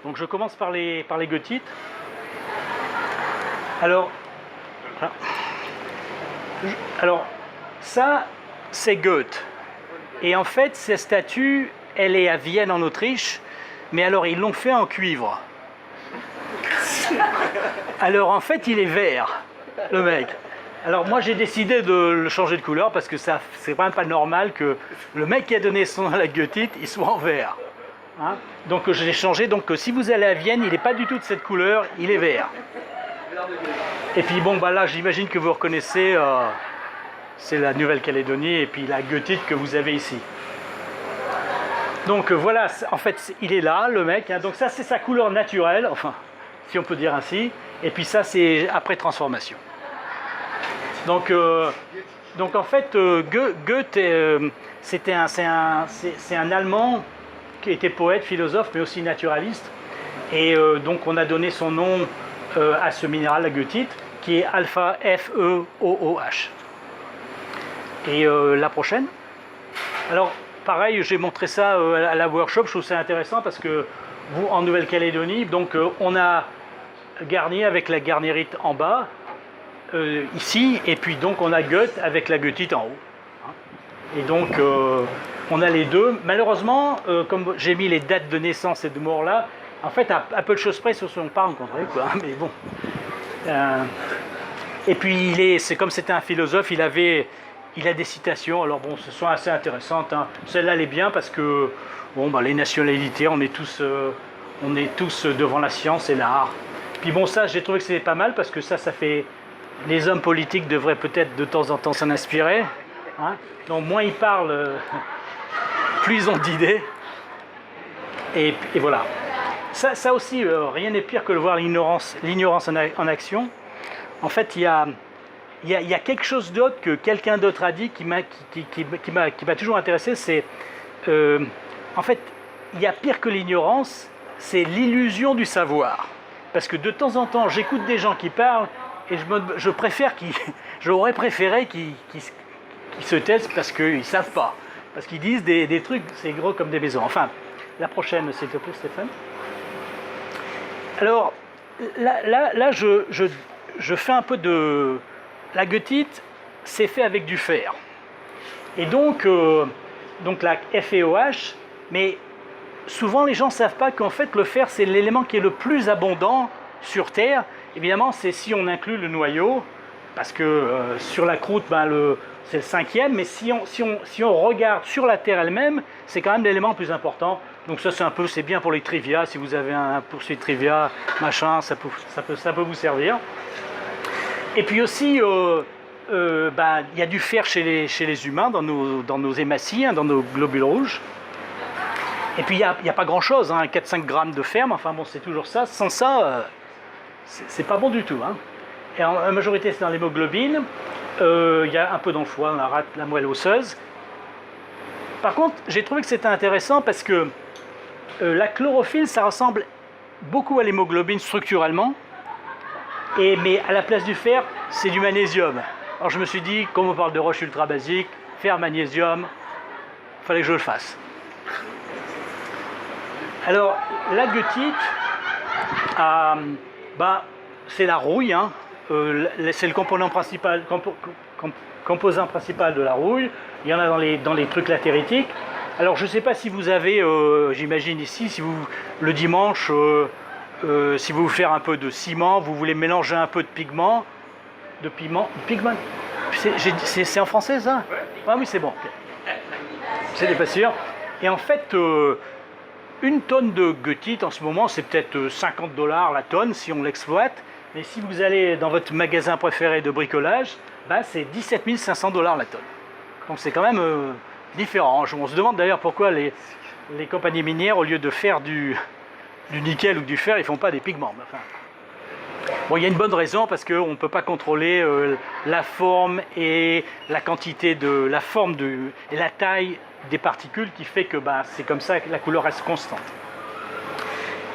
Donc je commence par les goethites. Alors, ça, c'est Goethe. Et en fait, cette statue, elle est à Vienne en Autriche, mais alors ils l'ont fait en cuivre. Alors en fait, il est vert, le mec. Alors moi, j'ai décidé de le changer de couleur parce que ça, c'est vraiment pas normal que le mec qui a donné son nom à la goethite, il soit en vert. Hein, donc je l'ai changé. Donc si vous allez à Vienne, il n'est pas du tout de cette couleur, il est vert. Et puis bon, bah là, j'imagine que vous reconnaissez, c'est la Nouvelle-Calédonie et puis la goethite que vous avez ici. Donc voilà, en fait, il est là, le mec. Hein, donc ça, c'est sa couleur naturelle, enfin, si on peut dire ainsi. Et puis ça, c'est après transformation. Donc en fait, Goethe, c'est un Allemand qui était poète, philosophe, mais aussi naturaliste. Et donc on a donné son nom à ce minéral, la goethite, qui est alpha FeOOH. Et la prochaine. Alors, pareil, j'ai montré ça à la workshop, je trouve ça intéressant parce que vous, en Nouvelle-Calédonie, donc on a garni avec la garnérite en bas, ici, et puis donc on a Goethe avec la goethite en haut. Et donc on a les deux. Malheureusement, comme j'ai mis les dates de naissance et de mort là, en fait à peu de choses près, ils ne se sont pas rencontrés, quoi. Mais bon. Et puis c'est comme c'était un philosophe, il a des citations. Alors bon, ce sont assez intéressantes. Hein. Celle-là, elle est bien parce que bon, bah, les nationalités, on est tous devant la science et l'art. Puis bon, ça, j'ai trouvé que c'était pas mal parce que ça fait. Les hommes politiques devraient peut-être de temps en temps s'en inspirer. Hein. Donc moins ils parlent, plus ils ont d'idées. Et voilà. Ça aussi, rien n'est pire que de voir l'ignorance en action. En fait, il y a quelque chose d'autre que quelqu'un d'autre a dit qui m'a toujours intéressé. C'est, en fait, il y a pire que l'ignorance, c'est l'illusion du savoir. Parce que de temps en temps, j'écoute des gens qui parlent et j'aurais préféré qu'ils se taisent parce qu'ils ne savent pas. Parce qu'ils disent des trucs, c'est gros comme des maisons. Enfin, la prochaine, s'il te plaît, Stéphane. Alors, là je fais un peu de... La goethite, c'est fait avec du fer. Et donc la FeOH, mais souvent les gens ne savent pas qu'en fait le fer, c'est l'élément qui est le plus abondant sur Terre. Évidemment, c'est si on inclut le noyau, parce que sur la croûte, c'est le 5e, mais si on regarde sur la Terre elle-même, c'est quand même l'élément le plus important. Donc ça, c'est bien pour les trivia, si vous avez un poursuite trivia, machin, ça peut vous servir. Et puis aussi, il y a du fer chez les humains, dans nos hématies, hein, dans nos globules rouges. Et puis il n'y a pas grand-chose, hein, 4-5 grammes de fer, mais enfin bon, c'est toujours ça. Sans ça, c'est pas bon du tout. Hein. Et en majorité, c'est dans l'hémoglobine. Il y a un peu dans le foie, dans la moelle osseuse. Par contre, j'ai trouvé que c'était intéressant parce que la chlorophylle, ça ressemble beaucoup à l'hémoglobine structurellement. Mais à la place du fer, c'est du magnésium. Alors je me suis dit, comme on parle de roche ultra basique, fer, magnésium, il fallait que je le fasse. Alors, la goethite, c'est la rouille, hein. C'est le composant principal de la rouille. Il y en a dans les trucs latéritiques. Alors, je ne sais pas si vous avez, j'imagine ici, si vous, le dimanche, si vous voulez faire un peu de ciment, vous voulez mélanger un peu de pigment, pigment, c'est en français ça? Ah oui, c'est bon. C'était pas sûr. Et en fait, une tonne de goethite en ce moment, c'est peut-être $50 la tonne si on l'exploite. Mais si vous allez dans votre magasin préféré de bricolage, c'est 17 500 $ la tonne. Donc c'est quand même différent. On se demande d'ailleurs pourquoi les compagnies minières, au lieu de faire du nickel ou du fer, ils ne font pas des pigments. Enfin, bon, il y a une bonne raison, parce qu'on ne peut pas contrôler la forme et la quantité de la forme et la taille des particules, qui fait que c'est comme ça que la couleur reste constante.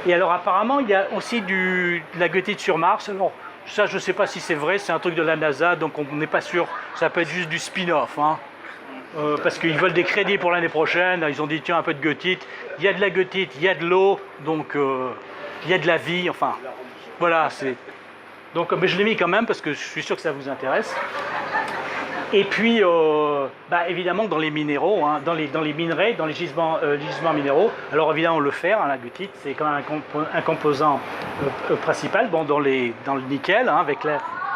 Et alors apparemment, il y a aussi de la goethite sur Mars. Alors, ça, je ne sais pas si c'est vrai, c'est un truc de la NASA, donc on n'est pas sûr. Ça peut être juste du spin-off. Hein. parce qu'ils veulent des crédits pour l'année prochaine. Ils ont dit tiens, un peu de goethite. Il y a de la goethite, il y a de l'eau, donc il y a de la vie. Enfin, voilà. Donc, mais je l'ai mis quand même parce que je suis sûr que ça vous intéresse. Et puis, évidemment, dans les minéraux, hein, dans les minerais, dans les gisements minéraux. Alors évidemment, le fer, hein, la goethite, c'est quand même un composant principal. Bon, dans le nickel, hein, avec le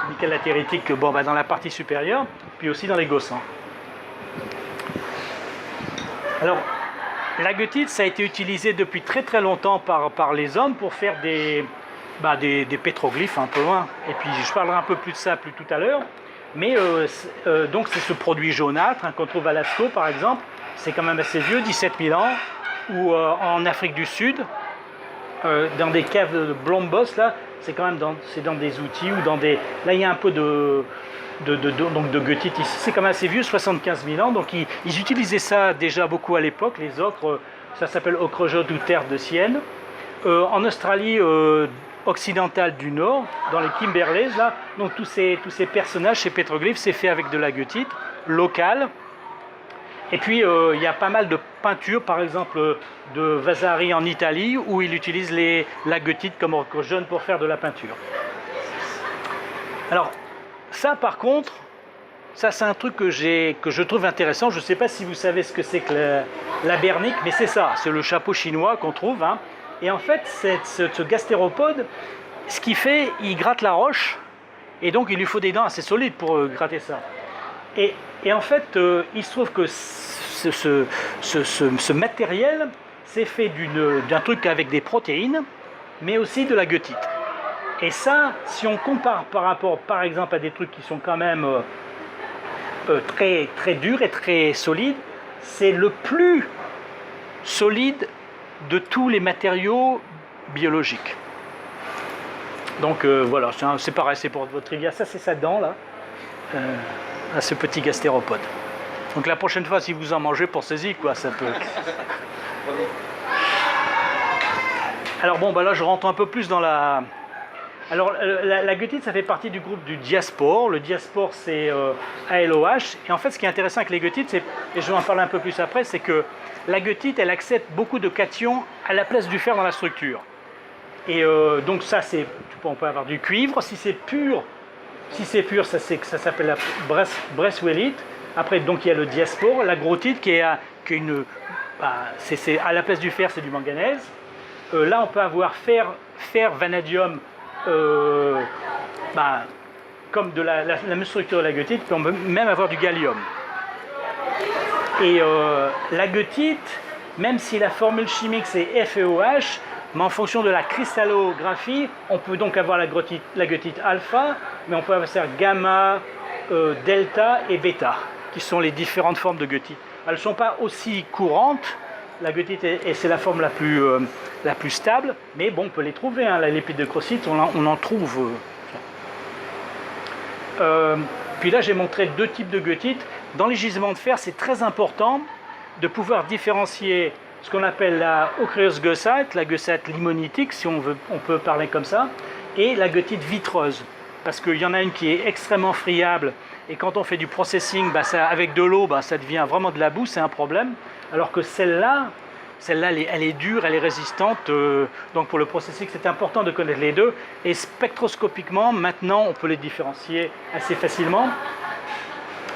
nickel latéritique, dans la partie supérieure, puis aussi dans les gossans. Alors, la goethite, ça a été utilisé depuis très très longtemps par les hommes pour faire des pétroglyphes un peu loin. Et puis, je parlerai un peu plus de ça tout à l'heure. Mais donc, c'est ce produit jaunâtre hein, qu'on trouve à Lascaux, par exemple. C'est quand même assez vieux, 17 000 ans. Ou en Afrique du Sud, dans des caves de Blombos, là, c'est quand même dans des outils ou dans des... Là, il y a un peu de goethite ici, c'est quand même assez vieux, 75 000 ans, donc ils utilisaient ça déjà beaucoup à l'époque, les ocres, ça s'appelle ocre jaune ou terre de sienne. En Australie occidentale du Nord, dans les Kimberleys, là, donc tous ces personnages, ces pétroglyphes, c'est fait avec de la goethite locale. Et puis il y a pas mal de peintures, par exemple de Vasari en Italie, où il utilise la goethite comme ocre jaune pour faire de la peinture. Alors, ça, par contre, ça c'est un truc que je trouve intéressant. Je ne sais pas si vous savez ce que c'est que la bernique, mais c'est ça, c'est le chapeau chinois qu'on trouve. Hein. Et en fait, ce gastéropode, ce qu'il fait, il gratte la roche, et donc il lui faut des dents assez solides pour gratter ça. Et en fait, il se trouve que ce matériel, c'est fait d'un truc avec des protéines, mais aussi de la goethite. Et ça, si on compare par rapport, par exemple, à des trucs qui sont quand même très, très durs et très solides, c'est le plus solide de tous les matériaux biologiques. Donc voilà, c'est pareil, c'est pour votre trivia. Ça, c'est sa dent, là, à ce petit gastéropode. Donc la prochaine fois, si vous en mangez, pensez-y, quoi, ça peut... Alors bon, là, je rentre un peu plus dans la... Alors, la goethite, ça fait partie du groupe du diaspore. Le diaspore, c'est ALOH. Et en fait, ce qui est intéressant avec les goethites, et je vais en parler un peu plus après, c'est que la goethite, elle accepte beaucoup de cations à la place du fer dans la structure. Et donc ça, on peut avoir du cuivre. Si c'est pur, ça s'appelle la Bresswellite. Après, donc, il y a le diaspore, la grotite, qui est une... c'est à la place du fer, c'est du manganèse. Là, on peut avoir fer vanadium, comme de la même structure de la goethite, puis on peut même avoir du gallium. Et la goethite, même si la formule chimique c'est FeOH, mais en fonction de la cristallographie, on peut donc avoir la goethite alpha, mais on peut avoir gamma, delta et bêta, qui sont les différentes formes de goethite. Elles ne sont pas aussi courantes. La goethite, c'est la forme la plus stable, mais bon, on peut les trouver. Hein. La lépide de crocite, on en trouve. Puis là, j'ai montré deux types de goethite. Dans les gisements de fer, c'est très important de pouvoir différencier ce qu'on appelle la ochreuse goethite, la goethite limonitique, si on peut parler comme ça, et la goethite vitreuse. Parce qu'il y en a une qui est extrêmement friable, et quand on fait du processing, avec de l'eau, ça devient vraiment de la boue, c'est un problème. Alors que celle-là, elle est dure, elle est résistante. Donc pour le processing, c'est important de connaître les deux. Et spectroscopiquement, maintenant, on peut les différencier assez facilement.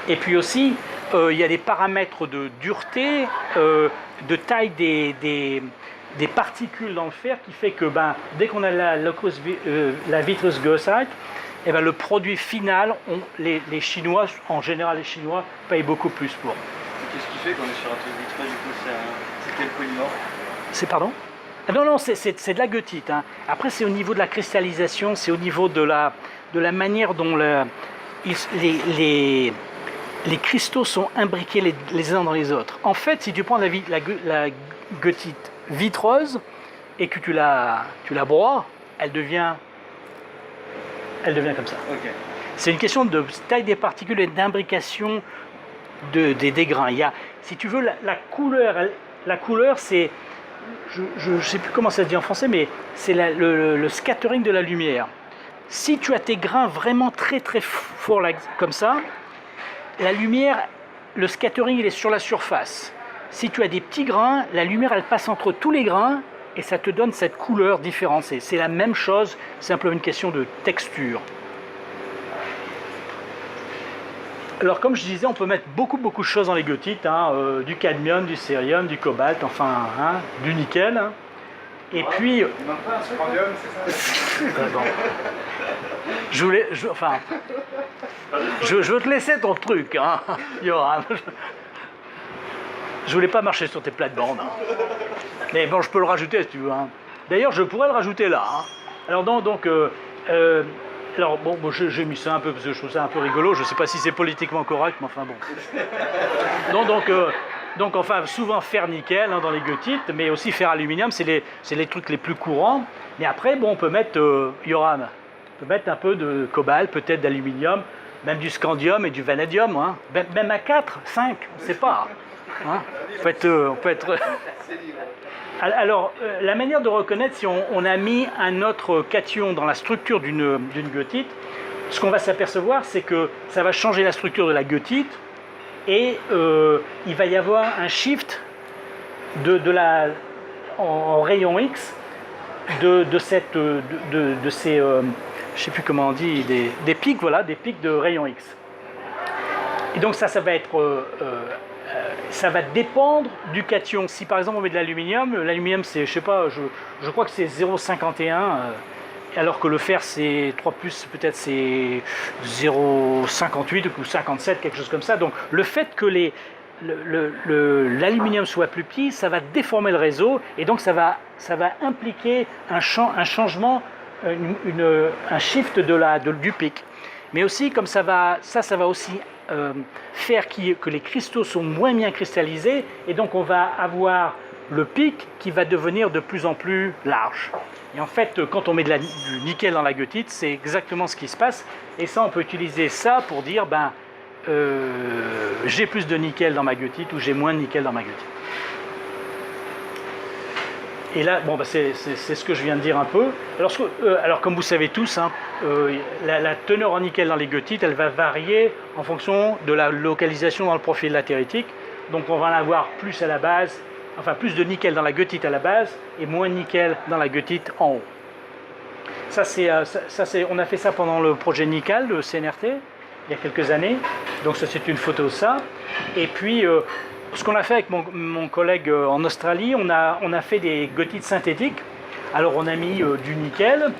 Et puis aussi, il y a des paramètres de dureté, de taille des particules dans le fer, qui fait que dès qu'on a la vitreuse goethite, le produit final, les Chinois, en général les Chinois, payent beaucoup plus pour. Qu'est-ce qui fait qu'on est sur un truc vitreux, du coup, c'est quel polymorphe? C'est pardon? Non, c'est de la goethite. Hein. Après, c'est au niveau de la cristallisation, c'est au niveau de la manière dont les cristaux sont imbriqués les uns dans les autres. En fait, si tu prends la goethite vitreuse et que tu la broies, elle devient comme ça. Okay. C'est une question de taille des particules et d'imbrication des grains. Il y a, si tu veux, la couleur, c'est, je ne sais plus comment ça se dit en français, mais c'est le scattering de la lumière. Si tu as tes grains vraiment très très forts comme ça, la lumière, le scattering il est sur la surface. Si tu as des petits grains, la lumière elle passe entre tous les grains et ça te donne cette couleur différente. C'est la même chose, c'est simplement une question de texture. Alors comme je disais, on peut mettre beaucoup de choses dans les goethites, hein, du cadmium, du cérium, du cobalt, enfin hein, du nickel. Hein. Et puis... Il manque pas un scandium, c'est ça? Bon. Je veux te laisser ton truc, hein, Yoram. Je voulais pas marcher sur tes plates-bandes. Hein. Mais bon, je peux le rajouter si tu veux. Hein. D'ailleurs, je pourrais le rajouter là. Hein. Alors alors bon, j'ai mis ça un peu parce que je trouve ça un peu rigolo. Je sais pas si c'est politiquement correct, mais enfin bon. Donc enfin, souvent fer nickel hein, dans les goethites, mais aussi fer aluminium, c'est les trucs les plus courants. Mais après, bon, on peut mettre Yoram, on peut mettre un peu de cobalt, peut-être d'aluminium, même du scandium et du vanadium, hein. Même à 4, 5, on ne sait pas. Hein. On peut être... Alors, la manière de reconnaître si on a mis un autre cation dans la structure d'une goethite, ce qu'on va s'apercevoir, c'est que ça va changer la structure de la goethite et il va y avoir un shift en rayon X de ces, je ne sais plus comment on dit, des pics, voilà, des pics de rayon X. Et donc ça va être... ça va dépendre du cation. Si par exemple on met de l'aluminium c'est, je sais pas, je crois que c'est 0,51, alors que le fer c'est 3+, peut-être c'est 0,58 ou 57, quelque chose comme ça. Donc le fait que l'aluminium soit plus petit, ça va déformer le réseau et donc ça va impliquer un changement, un shift du pic. Mais aussi comme ça va aussi faire que les cristaux sont moins bien cristallisés et donc on va avoir le pic qui va devenir de plus en plus large. Et en fait, quand on met du nickel dans la goethite, c'est exactement ce qui se passe. Et ça, on peut utiliser ça pour dire, j'ai plus de nickel dans ma goethite ou j'ai moins de nickel dans ma goethite. Et là, bon, c'est ce que je viens de dire un peu. Alors comme vous savez tous, hein, la teneur en nickel dans les goethites, elle va varier en fonction de la localisation dans le profil latéritique. Donc on va en avoir plus à la base, enfin plus de nickel dans la goethite à la base et moins de nickel dans la goethite en haut. On a fait ça pendant le projet Nickel, le CNRT, il y a quelques années. Donc ça, c'est une photo de ça. Et puis... ce qu'on a fait avec mon collègue en Australie, on a fait des goethites synthétiques. Alors on a mis du nickel,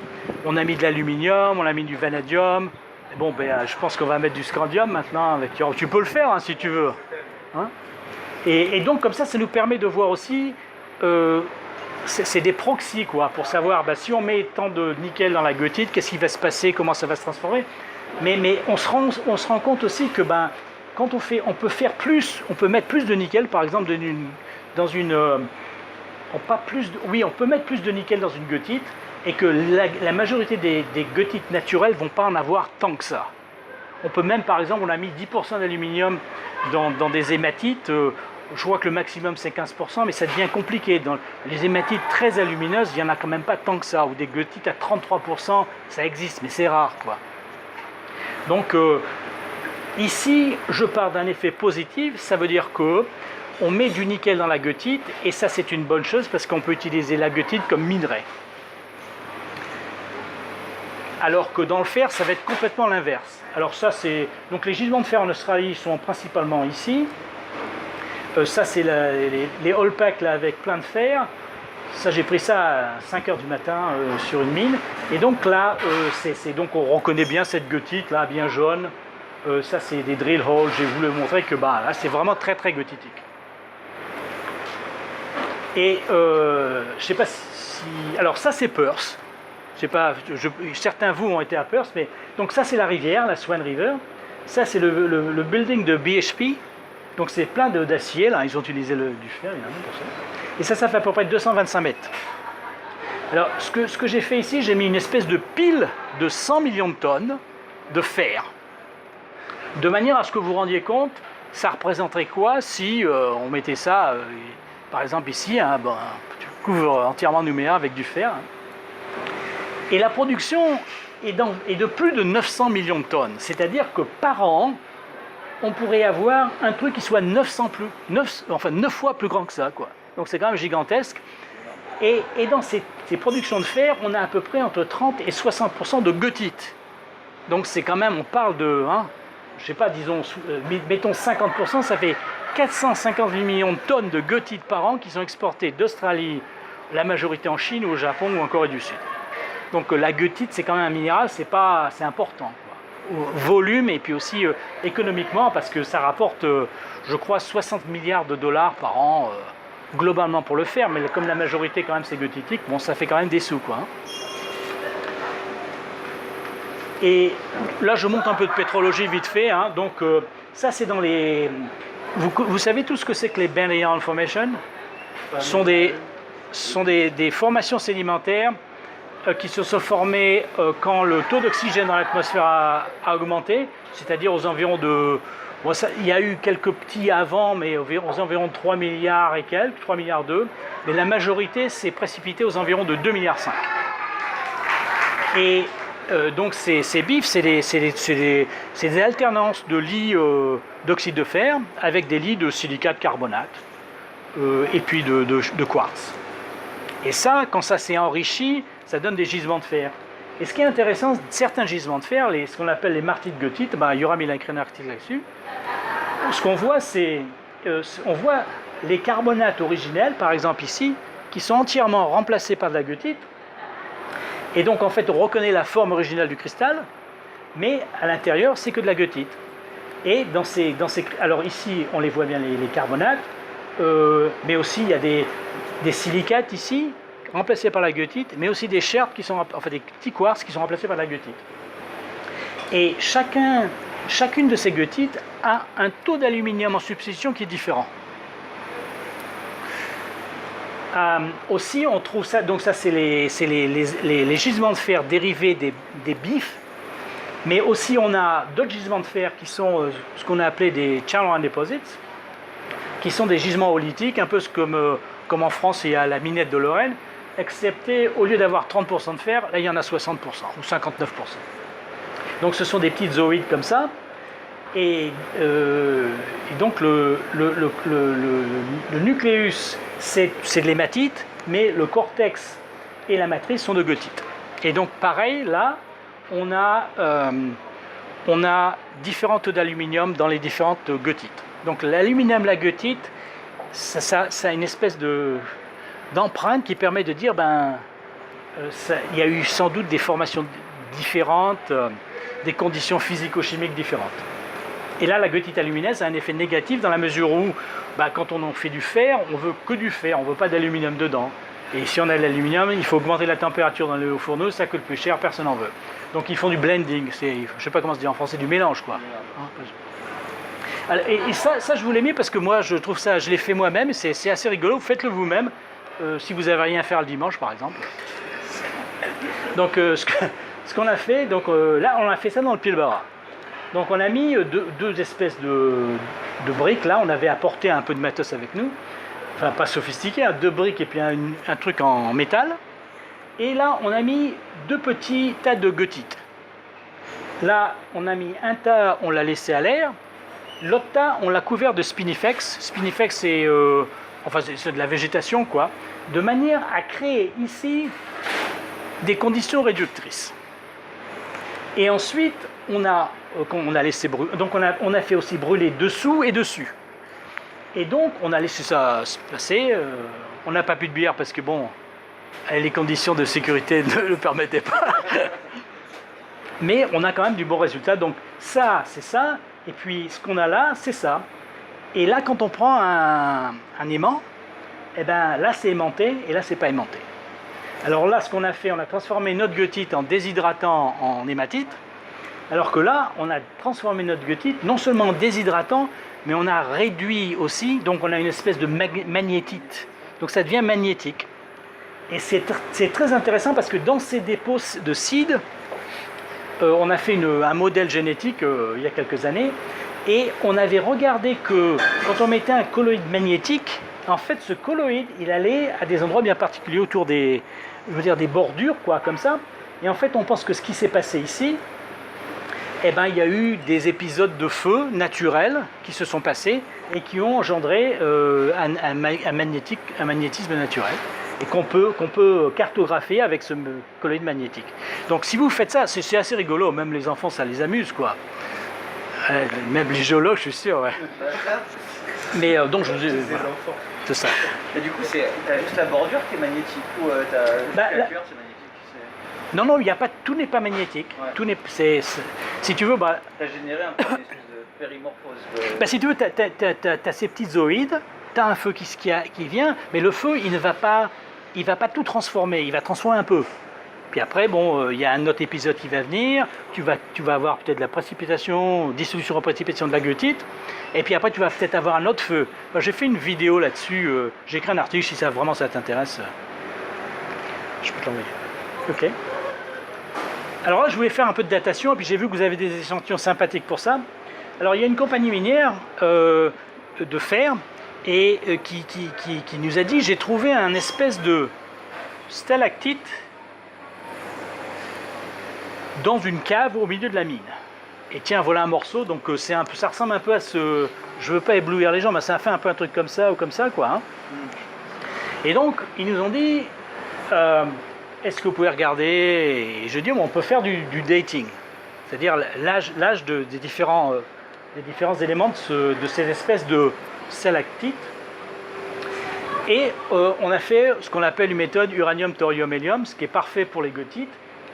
on a mis de l'aluminium, on a mis du vanadium. Bon, je pense qu'on va mettre du scandium maintenant. Tu peux le faire hein, si tu veux. Hein, et donc comme ça nous permet de voir aussi, c'est des proxys quoi, pour savoir si on met tant de nickel dans la goethite, qu'est-ce qui va se passer, comment ça va se transformer. Mais on se rend compte aussi que quand on peut faire plus, on peut mettre plus de nickel, par exemple, on peut mettre plus de nickel dans une goethite et que la majorité des goethites naturelles ne vont pas en avoir tant que ça. On peut même, par exemple, on a mis 10% d'aluminium dans des hématites. Je crois que le maximum c'est 15%, mais ça devient compliqué. Dans les hématites très alumineuses, il n'y en a quand même pas tant que ça. Ou des goethites à 33%, ça existe, mais c'est rare, quoi. Donc, ici, je pars d'un effet positif, ça veut dire qu'on met du nickel dans la goethite, et ça c'est une bonne chose parce qu'on peut utiliser la goethite comme minerai. Alors que dans le fer, ça va être complètement l'inverse. Alors ça c'est... Donc les gisements de fer en Australie sont principalement ici. Ça c'est les all packs là, avec plein de fer. Ça j'ai pris ça à 5h du matin sur une mine. Et donc là, donc on reconnaît bien cette goethite là, bien jaune. Ça c'est des drill holes, j'ai voulu montrer que là c'est vraiment très très goethitique. Et je sais pas si... Alors ça c'est Perth. Je sais pas, certains de vous ont été à Perth, mais... Donc ça c'est la rivière, la Swan River. Ça c'est le building de BHP. Donc c'est plein d'acier, là, ils ont utilisé du fer évidemment pour ça. Et ça fait à peu près 225 mètres. Alors ce que j'ai fait ici, j'ai mis une espèce de pile de 100 millions de tonnes de fer. De manière à ce que vous rendiez compte, ça représenterait quoi si on mettait ça, par exemple ici, tu couvres entièrement Nouméa avec du fer. Et la production est de plus de 900 millions de tonnes. C'est-à-dire que par an, on pourrait avoir un truc qui soit 9 fois plus grand que ça, quoi. Donc c'est quand même gigantesque. Et dans ces productions de fer, on a à peu près entre 30 et 60% de goethite. Donc c'est quand même, on parle de, je sais pas, disons, mettons 50%, ça fait 458 millions de tonnes de goethite par an qui sont exportées d'Australie, la majorité en Chine, au Japon ou en Corée du Sud. Donc la goethite, c'est quand même un minéral, c'est important, quoi. Volume et puis aussi économiquement, parce que ça rapporte, je crois, 60 milliards de dollars par an, globalement pour le fer, mais comme la majorité quand même c'est goethitique, bon, ça fait quand même des sous, quoi. Et là, je monte un peu de pétrologie vite fait, donc ça c'est dans les... Vous savez tout ce que c'est que les Benrian Formation? Ce sont des formations sédimentaires qui se sont formées quand le taux d'oxygène dans l'atmosphère a augmenté, c'est-à-dire aux environs de... Bon, il y a eu quelques petits avant, mais aux environs de 3 milliards et quelques, 3 milliards 2, mais la majorité s'est précipitée aux environs de 2 milliards 5. Et donc ces BIF, c'est des alternances de lits d'oxyde de fer avec des lits de silicate carbonate et puis de quartz. Et ça, quand ça s'est enrichi, ça donne des gisements de fer. Et ce qui est intéressant, certains gisements de fer, ce qu'on appelle les martites goethite, Yoram il a écrit un article là-dessus, ce qu'on voit, on voit les carbonates originels, par exemple ici, qui sont entièrement remplacés par de la goethite. Et donc en fait on reconnaît la forme originale du cristal, mais à l'intérieur c'est que de la goethite. Et alors ici on les voit bien les carbonates, mais aussi il y a des silicates ici, remplacés par la goethite, mais aussi des scherpes des petits quartz qui sont remplacés par la goethite. Et chacune de ces goethites a un taux d'aluminium en substitution qui est différent. Aussi, on trouve ça, donc ça c'est les gisements de fer dérivés des BIF, mais aussi on a d'autres gisements de fer qui sont ce qu'on a appelé des Channel Deposits, qui sont des gisements oolithiques, un peu comme en France il y a la minette de Lorraine, excepté au lieu d'avoir 30% de fer, là il y en a 60% ou 59%. Donc ce sont des petites zooïdes comme ça, et donc le nucléus c'est de l'hématite, mais le cortex et la matrice sont de goethite. Et donc pareil, là, on a différents taux d'aluminium dans les différentes goethites. Donc l'aluminium, la goethite, ça a une espèce d'empreinte qui permet de dire, il y a eu sans doute des formations différentes, des conditions physico-chimiques différentes. Et là, la goethite alumineuse a un effet négatif dans la mesure où, quand on en fait du fer, on veut que du fer, on ne veut pas d'aluminium dedans. Et si on a de l'aluminium, il faut augmenter la température dans le haut fourneau, ça coûte plus cher, personne n'en veut. Donc ils font du blending, je ne sais pas comment se dit en français, du mélange, quoi. Alors, et ça, je vous l'ai mis parce que moi, je trouve ça, je l'ai fait moi-même, c'est assez rigolo, faites-le vous-même, si vous n'avez rien à faire le dimanche, par exemple. Donc ce qu'on a fait, là, on a fait ça dans le Pilbara. Donc on a mis deux espèces de briques, là, on avait apporté un peu de matos avec nous, enfin pas sophistiqué, 2 briques et puis un truc en métal. Et là, on a mis 2 petits tas de goethite. Là, on a mis un tas, on l'a laissé à l'air. L'autre tas, on l'a couvert de spinifex. Spinifex, c'est de la végétation, quoi. De manière à créer ici des conditions réductrices. Et ensuite, on a laissé brûler. Donc, on a fait aussi brûler dessous et dessus. Et donc, on a laissé ça se passer. On n'a pas bu de bière parce que, bon, les conditions de sécurité ne le permettaient pas. Mais on a quand même du bon résultat. Donc, ça, c'est ça. Et puis, ce qu'on a là, c'est ça. Et là, quand on prend un aimant, là, c'est aimanté et là, c'est pas aimanté. Alors là, ce qu'on a fait, on a transformé notre goethite en déshydratant en hématite. Alors que là, on a transformé notre goethite non seulement en déshydratant, mais on a réduit aussi, donc on a une espèce de magnétite. Donc ça devient magnétique. Et c'est très intéressant parce que dans ces dépôts de seed, on a fait un modèle génétique il y a quelques années, et on avait regardé que quand on mettait un colloïde magnétique, en fait ce colloïde, il allait à des endroits bien particuliers autour des bordures, quoi, comme ça. Et en fait, on pense que ce qui s'est passé ici, eh ben, il y a eu des épisodes de feu naturels qui se sont passés et qui ont engendré un magnétisme naturel et qu'on peut cartographier avec ce colloïde magnétique. Donc si vous faites ça, c'est assez rigolo, même les enfants ça les amuse quoi. Même les géologues je suis sûr, ouais. Mais donc je vous ai... Voilà. C'est ça. Et du coup, t'as juste la bordure qui est magnétique ou t'as juste la cœur, c'est magnétique Non, non, il y a pas, tout n'est pas magnétique. Ouais. Tout n'est, si tu veux, T'as généré un peu une espèce de périmorphose. si tu veux, t'as ces petites zoïdes, t'as un feu qui vient, mais le feu, il va pas tout transformer, il va transformer un peu. Puis après, bon, il y a un autre épisode qui va venir, tu vas avoir peut-être la précipitation, dissolution en précipitation de la goethite, et puis après tu vas peut-être avoir un autre feu. Moi, j'ai fait une vidéo là-dessus, j'ai écrit un article, si ça vraiment ça t'intéresse, je peux te l'envoyer. Ok. Alors là, je voulais faire un peu de datation, et puis j'ai vu que vous avez des échantillons sympathiques pour ça. Alors il y a une compagnie minière de fer, et qui nous a dit, j'ai trouvé un espèce de stalactite dans une cave au milieu de la mine. Et tiens, voilà un morceau, donc ça ressemble un peu à ce... Je veux pas éblouir les gens, mais ça a fait un peu un truc comme ça, ou comme ça, quoi. Hein. Et donc, ils nous ont dit, est-ce que vous pouvez regarder? Et je dis, on peut faire du dating, c'est-à-dire l'âge des différents éléments de ces espèces de stalactites. Et on a fait ce qu'on appelle une méthode uranium, thorium, hélium, ce qui est parfait pour les goethites.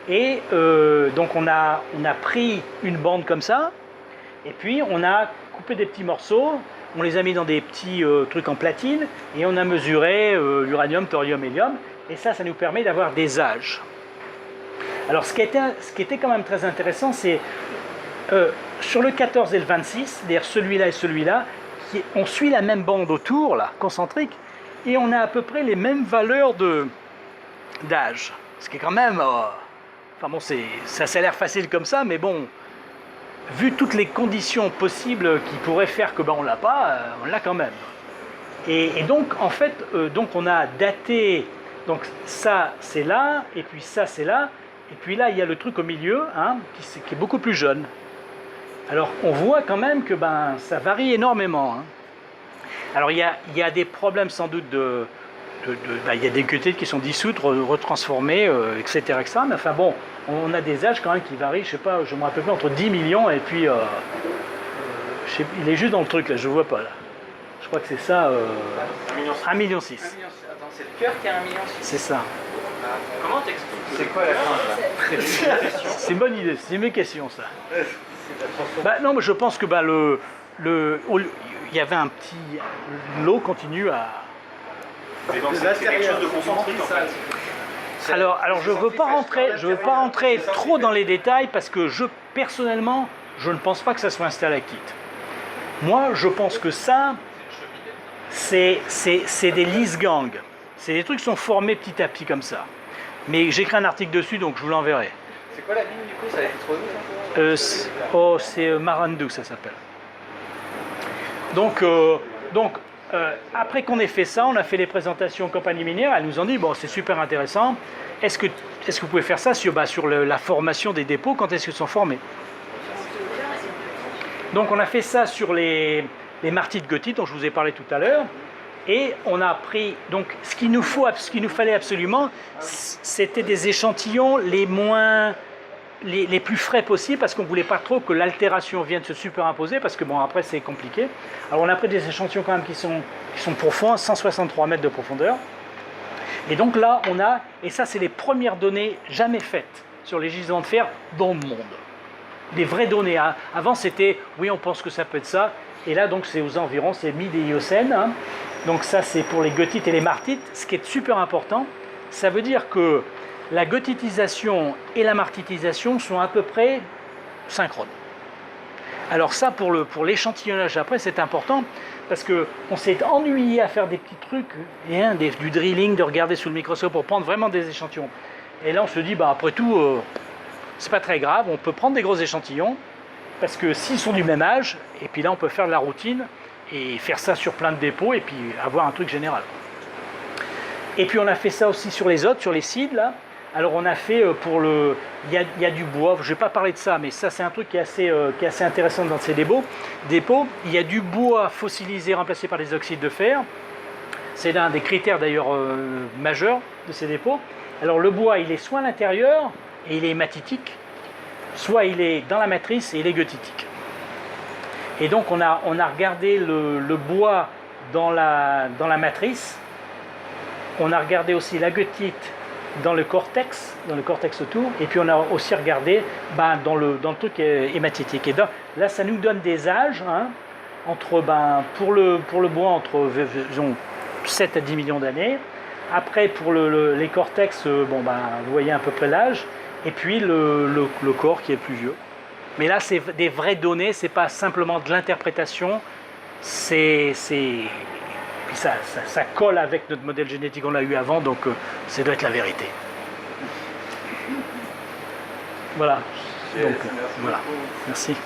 Et donc on a pris une bande comme ça, et puis on a coupé des petits morceaux, on les a mis dans des petits trucs en platine, et on a mesuré l'uranium, thorium, hélium, et ça nous permet d'avoir des âges. Alors ce qui était quand même très intéressant, c'est sur le 14 et le 26, c'est-à-dire celui-là et celui-là, on suit la même bande autour, là, concentrique, et on a à peu près les mêmes valeurs d'âge, ce qui est quand même... Enfin bon, ça a l'air facile comme ça, mais bon, vu toutes les conditions possibles qui pourraient faire que on l'a pas, on l'a quand même. Et donc, en fait, donc on a daté, donc ça c'est là, et puis ça c'est là, et puis là il y a le truc au milieu, hein, qui est beaucoup plus jeune. Alors on voit quand même que ça varie énormément. Hein. Alors il y a des problèmes sans doute il y a des goethites qui sont dissoutes, retransformées, etc., etc. Mais enfin bon, on a des âges quand même qui varient, je sais pas, je me rappelle plus, entre 10 millions et puis... il est juste dans le truc là, je vois pas là. Je crois que c'est ça... 1,6 million. Attends, c'est le cœur qui a 1,6 million. C'est ça. Comment t'expliques? C'est quoi la fin là? C'est une bonne idée, c'est une bonne question ça. Non, mais je pense que il y avait un petit... L'eau continue à... Mais donc c'est quelque chose de concentrique en fait. Alors je veux pas rentrer trop dans les détails parce que personnellement, je ne pense pas que ça soit un stalactite. Moi, je pense que ça, c'est des lysgangs. C'est des trucs qui sont formés petit à petit comme ça. Mais j'écris un article dessus, donc je vous l'enverrai. C'est quoi la mine du coup? Ça a été trouvé ça? C'est Marandu, ça s'appelle. Donc après qu'on ait fait ça, on a fait les présentations aux compagnies minières, elles nous ont dit, bon c'est super intéressant, est-ce que vous pouvez faire ça sur la formation des dépôts, quand est-ce qu'ils sont formés? Donc on a fait ça sur les martites goethites dont je vous ai parlé tout à l'heure, et on a pris, donc ce qu'il nous fallait absolument, c'était des échantillons les plus frais possibles, parce qu'on ne voulait pas trop que l'altération vienne se superimposer, parce que bon après c'est compliqué. Alors on a pris des échantillons quand même qui sont profonds, 163 mètres de profondeur. Et donc là et ça c'est les premières données jamais faites sur les gisements de fer dans le monde. Les vraies données. Hein. Avant c'était, oui on pense que ça peut être ça, et là donc c'est aux environs, c'est mi-Éocène. Hein. Donc ça c'est pour les goethites et les martites. Ce qui est super important, ça veut dire que la goethitisation et la martitisation sont à peu près synchrones. Alors ça, pour l'échantillonnage après, c'est important, parce qu'on s'est ennuyé à faire des petits trucs, du drilling, de regarder sous le microscope pour prendre vraiment des échantillons. Et là, on se dit, après tout, c'est pas très grave, on peut prendre des gros échantillons, parce que s'ils sont du même âge, et puis là, on peut faire de la routine, et faire ça sur plein de dépôts, et puis avoir un truc général. Et puis on a fait ça aussi sur les autres, sur les seeds, là. Alors on a fait pour le... Il y a du bois, je ne vais pas parler de ça, mais ça c'est un truc qui est assez intéressant dans ces dépôts. Il y a du bois fossilisé remplacé par des oxydes de fer. C'est l'un des critères d'ailleurs majeurs de ces dépôts. Alors le bois, il est soit à l'intérieur et il est hématitique, soit il est dans la matrice et il est goethitique. Et donc on a regardé le bois dans la matrice, on a regardé aussi la goethite dans le cortex autour, et puis on a aussi regardé dans le truc hématitique. Et là, ça nous donne des âges, hein, entre, pour le bois, entre disons, 7 à 10 millions d'années. Après, pour les cortex, vous voyez à peu près l'âge, et puis le corps qui est plus vieux. Mais là, c'est des vraies données, c'est pas simplement de l'interprétation, puis ça colle avec notre modèle génétique qu'on a eu avant, donc ça doit être la vérité. Voilà. Yes, Donc, merci voilà. beaucoup. Merci.